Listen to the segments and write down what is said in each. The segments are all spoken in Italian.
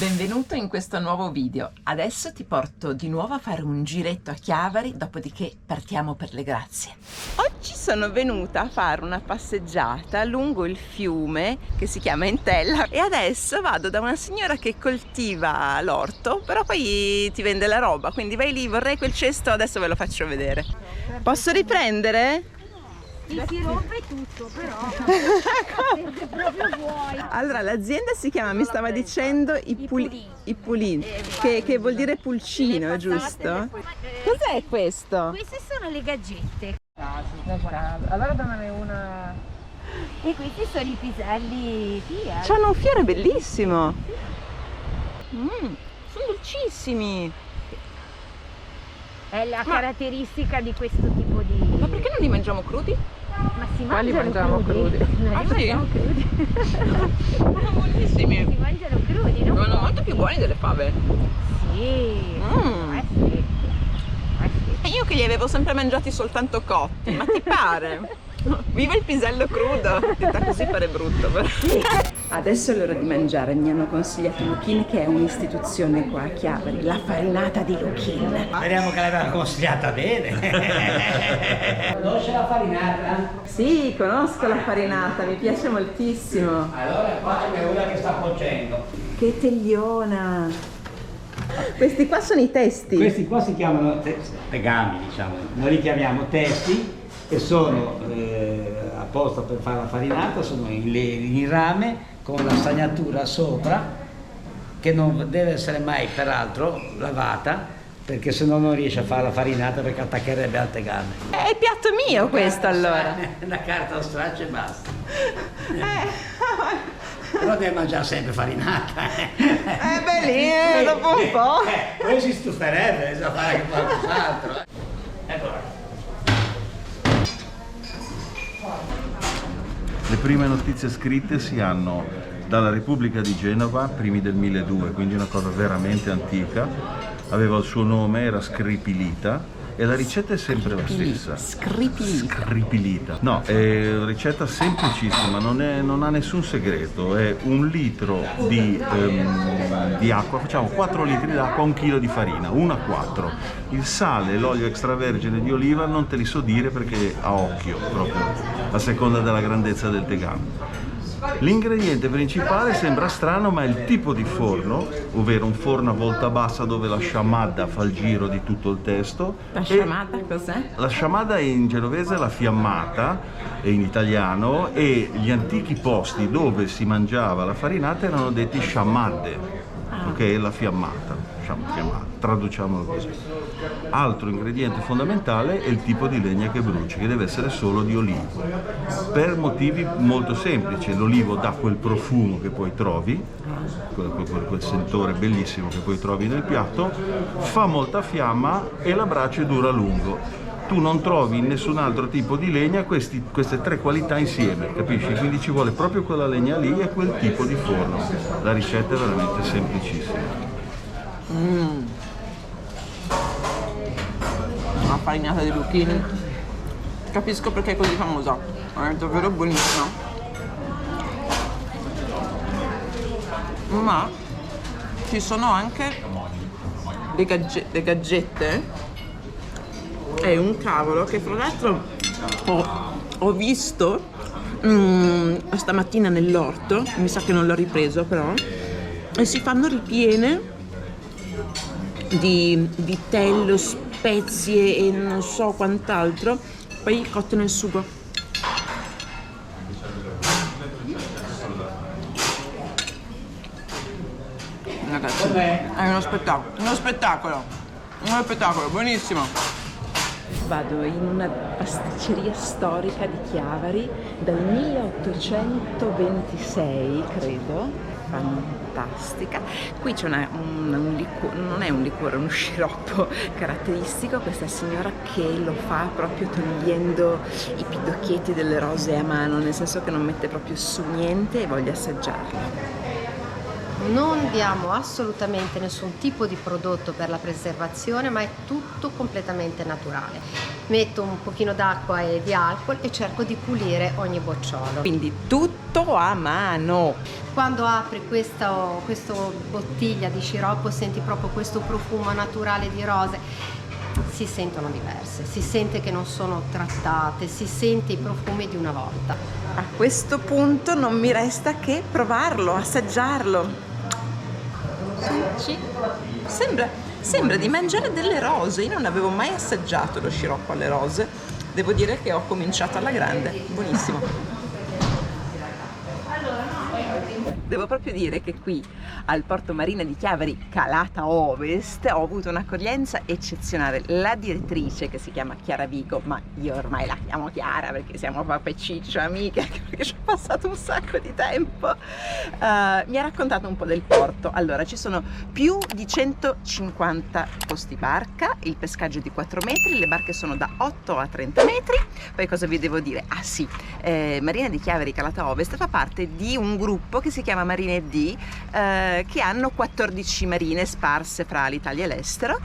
Benvenuto in questo nuovo video. Adesso ti porto di nuovo a fare un giretto a Chiavari, dopodiché partiamo per le grazie. Oggi sono venuta a fare una passeggiata lungo il fiume che si chiama Entella e adesso vado da una signora che coltiva l'orto, però poi ti vende la roba, quindi vai lì, vorrei quel cesto, adesso ve lo faccio vedere. Posso riprendere? Si rompe tutto, però se proprio vuoi. Allora, l'azienda si chiama, mi stava dicendo, i Pulini, che vuol dire pulcino, giusto? Cos'è questo? Queste sono le gaggette. Allora dammene una. E questi sono i piselli Fiat. C'hanno un fiore bellissimo. Sono dolcissimi. È la caratteristica di questo tipo di... Ma perché non li mangiamo crudi? Ma si Qua li mangiano mangiamo crudi. Ah sì? Sono buonissimi. Si mangiano crudi, no? Sono molto più buoni delle fave. Sì. E io che li avevo sempre mangiati soltanto cotti, ma ti pare? Viva il pisello crudo! Detta così pare brutto, però. Adesso è l'ora di mangiare, mi hanno consigliato Luchin, che è un'istituzione qua a Chiavari, la farinata di Luchin. Speriamo che l'aveva consigliata bene. Conosce la farinata? Sì, conosco la farinata, mi piace moltissimo. Allora qua c'è una che sta cuocendo. Che tegliona! Questi qua sono i testi. Questi qua si chiamano tegami, diciamo. Noi li chiamiamo testi e sono apposta per fare la farinata, sono in rame con la stagnatura sopra, che non deve essere mai peraltro lavata, perché se no non riesce a fare la farinata, perché attaccherebbe al tegame. È il piatto mio questo allora. Una carta o straccio e basta. Però deve mangiare sempre farinata. Beh lì, dopo un po'. Poi si stuferebbe, sa fare anche qualcos'altro. Eccola. Le prime notizie scritte si hanno dalla Repubblica di Genova, primi del 1200, quindi una cosa veramente antica. Aveva il suo nome, era Scripilita, e la ricetta è sempre la stessa. Scripilita. No, è una ricetta semplicissima, non ha nessun segreto. È 1 litro di acqua, facciamo 4 litri d'acqua, 1 chilo di farina, 1 a 4. Il sale e l'olio extravergine di oliva non te li so dire perché a occhio, proprio, a seconda della grandezza del tegame. L'ingrediente principale sembra strano, ma è il tipo di forno, ovvero un forno a volta bassa dove la sciamadda fa il giro di tutto il testo. La sciamadda cos'è? La sciamadda è in genovese la fiammata, è in italiano, e gli antichi posti dove si mangiava la farinata erano detti sciamadde, ok? La fiammata, traduciamolo così. Altro ingrediente fondamentale è il tipo di legna che bruci, che deve essere solo di olivo, per motivi molto semplici. L'olivo dà quel profumo che poi trovi, quel sentore bellissimo che poi trovi nel piatto, fa molta fiamma e la brace dura a lungo. Tu non trovi in nessun altro tipo di legna queste 3 qualità insieme, capisci? Quindi ci vuole proprio quella legna lì e quel tipo di forno. La ricetta è veramente semplicissima. Una farinata di Luchin. Capisco perché è così famosa. È davvero buonissima. Ma ci sono anche le gaggette e un cavolo che fra l'altro ho visto stamattina nell'orto, mi sa che non l'ho ripreso però, e si fanno ripiene di vitello, spezie e non so quant'altro, poi cotte nel sugo. Ragazzi, è uno spettacolo, buonissimo. Vado in una pasticceria storica di Chiavari dal 1826, credo, fantastica. Qui c'è un liquore, non è un liquore, è uno sciroppo caratteristico. Questa signora che lo fa proprio togliendo i pidocchietti delle rose a mano, nel senso che non mette proprio su niente, e voglio assaggiarlo. Non diamo assolutamente nessun tipo di prodotto per la preservazione, ma è tutto completamente naturale. metto un pochino d'acqua e di alcol e cerco di pulire ogni bocciolo. Quindi tutto a mano. Quando apri questa bottiglia di sciroppo senti proprio questo profumo naturale di rose, si sentono diverse, si sente che non sono trattate, si sente i profumi di una volta. A questo punto non mi resta che provarlo, assaggiarlo. Sembra di mangiare delle rose. Io non avevo mai assaggiato lo sciroppo alle rose. Devo dire che ho cominciato alla grande. Buonissimo. Devo proprio dire che qui al Porto Marina di Chiavari, Calata Ovest, ho avuto un'accoglienza eccezionale. La direttrice, che si chiama Chiara Vigo, ma io ormai la chiamo Chiara perché siamo papà e ciccio, amiche, anche perché ci ho passato un sacco di tempo, mi ha raccontato un po' del porto. Allora, ci sono più di 150 posti barca, il pescaggio è di 4 metri, le barche sono da 8 a 30 metri. Poi cosa vi devo dire? Ah sì, Marina di Chiavari, Calata Ovest fa parte di un gruppo che si chiama Marine D, che hanno 14 marine sparse fra l'Italia e l'estero,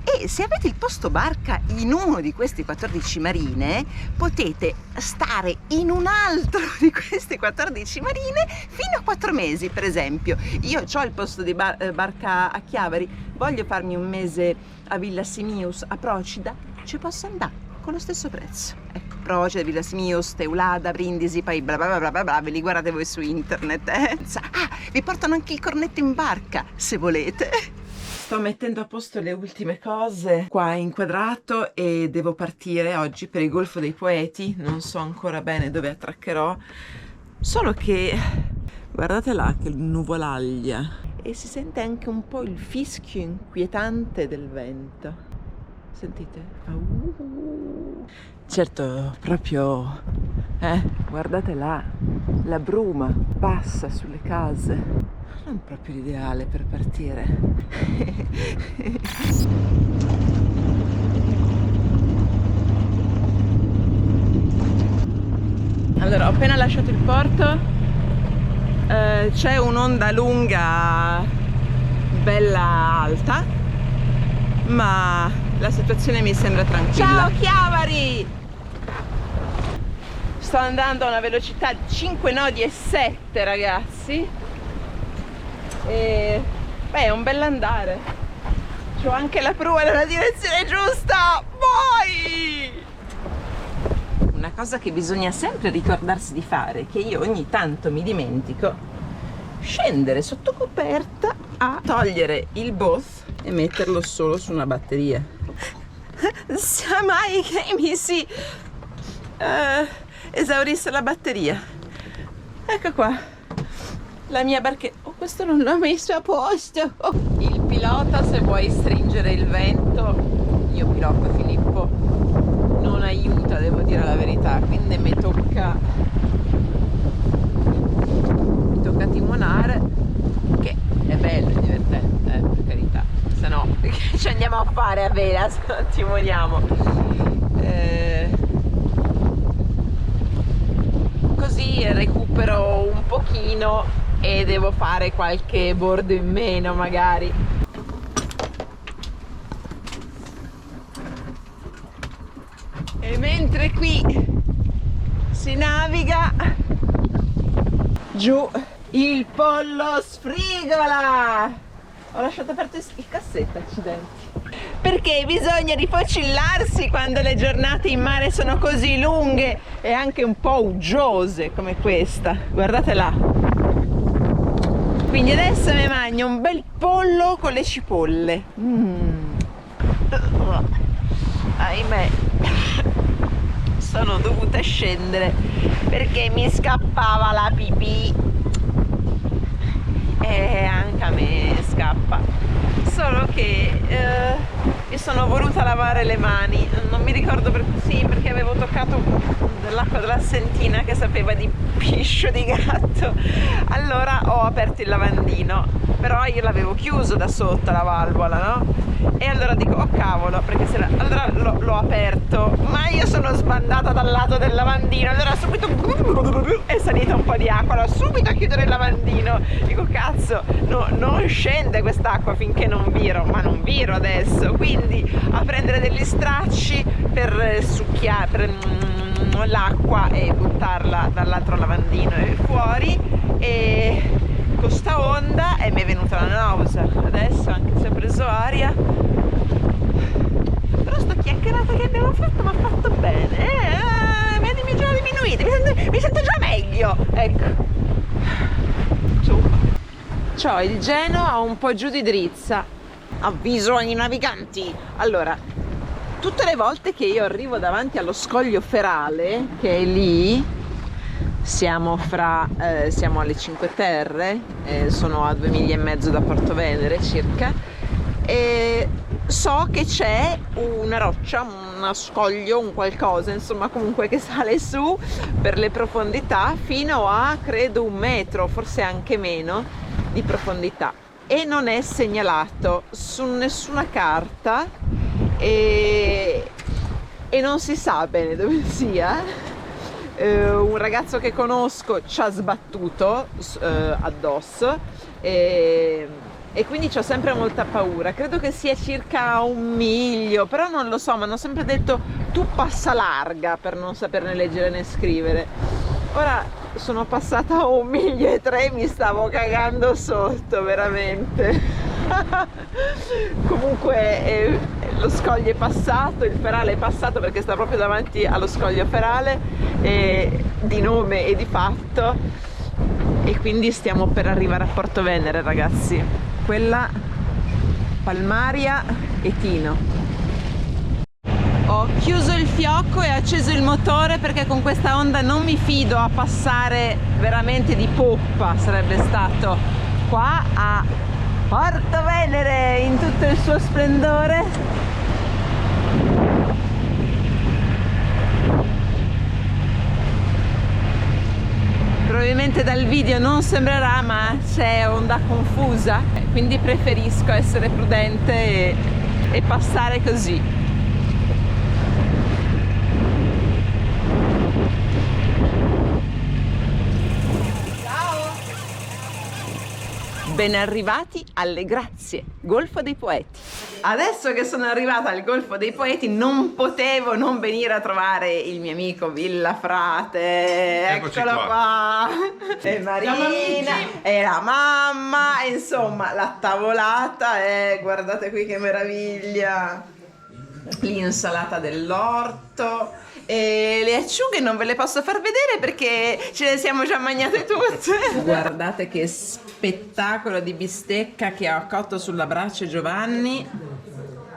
e se avete il posto barca in uno di questi 14 marine potete stare in un altro di queste 14 marine fino a 4 mesi. Per esempio, io ho il posto di barca a Chiavari, voglio farmi un mese a Villa Simius, a Procida, ci posso andare con lo stesso prezzo. Ecco, Procida, Villa Simius, Teulada, Brindisi, poi bla bla bla bla bla, ve li guardate voi su internet. Ah, vi portano anche il cornetto in barca, se volete. Sto mettendo a posto le ultime cose qua inquadrato e devo partire oggi per il Golfo dei Poeti. Non so ancora bene dove attraccherò, solo che guardate là che nuvolaglia, e si sente anche un po' il fischio inquietante del vento. Sentite? Fa Certo, proprio, guardate là, la bruma passa sulle case. Non proprio l'ideale per partire. Allora, ho appena lasciato il porto, c'è un'onda lunga, bella alta, ma la situazione mi sembra tranquilla. Ciao Chiavari! Sto andando a una velocità di 5 nodi e 7, ragazzi. E beh, è un bell'andare. C'ho anche la prua nella direzione giusta. Vai! Una cosa che bisogna sempre ricordarsi di fare, che io ogni tanto mi dimentico: scendere sotto coperta a togliere il boss e metterlo solo su una batteria. Sia mai che mi si esaurisse la batteria. Ecco qua la mia barchetta. Oh, questo non l'ho messo a posto. Oh. Il pilota, se vuoi stringere il vento, io pilota Filippo, non aiuta, devo dire la verità, quindi mi tocca timonare, che è bello, è divertente, per carità, se no che ci andiamo a fare a vela se non timoniamo. Così recupero un pochino e devo fare qualche bordo in meno magari. E mentre qui si naviga, giù il pollo sfrigola. Ho lasciato aperto il cassetto, accidenti. Perché bisogna rifocillarsi quando le giornate in mare sono così lunghe e anche un po' uggiose come questa. Guardate là. Quindi adesso mi mangio un bel pollo con le cipolle. Ahimè, sono dovuta scendere perché mi scappava la pipì. E anche a me scappa, solo che mi sono voluta lavare le mani, non mi ricordo perché avevo toccato dell'acqua della Sentina che sapeva di piscio di gatto. Allora ho aperto il lavandino però io l'avevo chiuso da sotto la valvola, no? E allora dico, oh cavolo, perché se allora l'ho aperto, ma io sono sbandata dal lato del lavandino, allora subito è salita un po' di acqua, allora subito a chiudere il lavandino, dico cazzo, no, non scende quest'acqua finché non viro, ma non viro adesso, quindi a prendere degli stracci per succhiare l'acqua e buttarla dall'altro lavandino e fuori, e con sta onda e mi è venuta la nausea. Adesso, anche se ho preso aria, però sto chiacchierata che abbiamo fatto mi ha fatto bene, vedi, mi è già diminuito, mi sento già meglio, ecco. C'ho il Genoa un po' giù di drizza, avviso ai naviganti. Allora, tutte le volte che io arrivo davanti allo scoglio ferale, che è lì, siamo alle Cinque Terre, sono a 2,5 miglia da Porto Venere circa, e so che c'è una roccia, uno scoglio, un qualcosa, insomma, comunque che sale su per le profondità fino a credo 1 metro, forse anche meno di profondità, e non è segnalato su nessuna carta e non si sa bene dove sia. Un ragazzo che conosco ci ha sbattuto addosso e quindi c'ho sempre molta paura. Credo che sia circa 1 miglio, però non lo so, mi hanno sempre detto tu passa larga per non saperne leggere né scrivere. Ora sono passata a 1,3 miglio, mi stavo cagando sotto veramente. Comunque lo scoglio è passato, il ferale è passato perché sta proprio davanti allo scoglio ferale, di nome e di fatto, e quindi stiamo per arrivare a Porto Venere, ragazzi. Quella Palmaria e Tino. Ho chiuso il fiocco e acceso il motore perché con questa onda non mi fido a passare veramente di poppa, sarebbe stato qua a Porto Venere in tutto il suo splendore. Probabilmente dal video non sembrerà, ma c'è onda confusa, quindi preferisco essere prudente e passare così. Ben arrivati alle Grazie, Golfo dei Poeti. Adesso che sono arrivata al Golfo dei Poeti non potevo non venire a trovare il mio amico Villafrate. Eccolo qua. E Marina e la mamma, insomma la tavolata, guardate qui che meraviglia. L'insalata dell'orto. E le acciughe non ve le posso far vedere perché ce le siamo già mangiate tutte. Guardate che spettacolo di bistecca che ha cotto sulla brace Giovanni.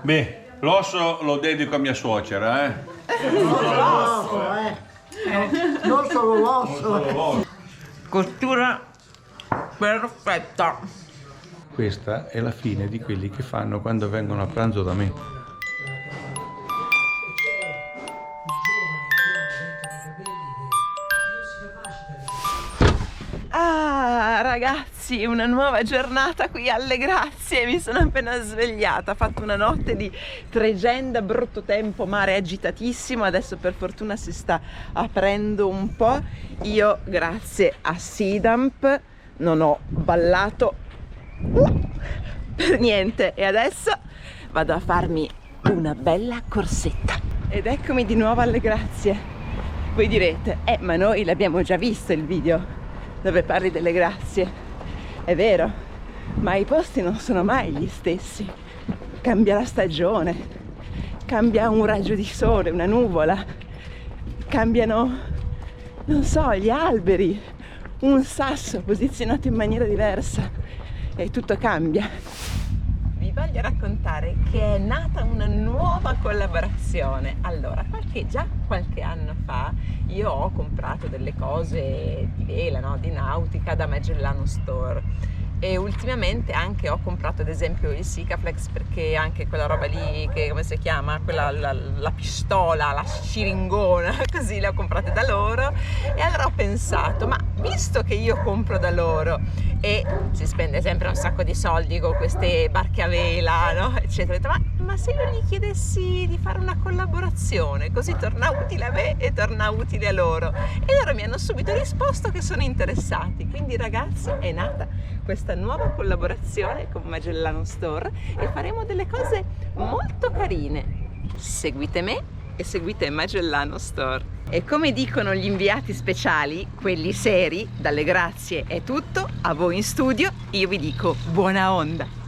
Beh, l'osso lo dedico a mia suocera, Non solo l'osso. Cottura perfetta. Questa è la fine di quelli che fanno quando vengono a pranzo da me. Ah, ragazzi, una nuova giornata qui alle Grazie, mi sono appena svegliata, ho fatto una notte di tregenda, brutto tempo, mare agitatissimo, adesso per fortuna si sta aprendo un po'. Io, grazie a Sidamp, non ho ballato per niente e adesso vado a farmi una bella corsetta. Ed eccomi di nuovo alle Grazie. Voi direte, ma noi l'abbiamo già visto il video dove parli delle Grazie. È vero, ma i posti non sono mai gli stessi. Cambia la stagione, cambia un raggio di sole, una nuvola, cambiano, non so, gli alberi, un sasso posizionato in maniera diversa e tutto cambia. Vi voglio raccontare che è nata una nuova collaborazione. Allora, già qualche anno fa io ho comprato delle cose di vela, no? Di nautica da Magellano Store, e ultimamente anche ho comprato ad esempio il Sikaflex, perché anche quella roba lì che come si chiama, quella, la pistola, la sciringona, così le ho comprate da loro, e allora ho pensato, ma visto che io compro da loro e si spende sempre un sacco di soldi con queste barche a vela, no? Eccetera, ho detto, ma se io gli chiedessi di fare una collaborazione, così torna utile a me e torna utile a loro, e loro mi hanno subito risposto che sono interessati. Quindi ragazzi, è nata questa nuova collaborazione con Magellano Store e faremo delle cose molto carine. Seguite me e seguite Magellano Store. E come dicono gli inviati speciali, quelli seri, dalle grazie è tutto, a voi in studio io vi dico buona onda.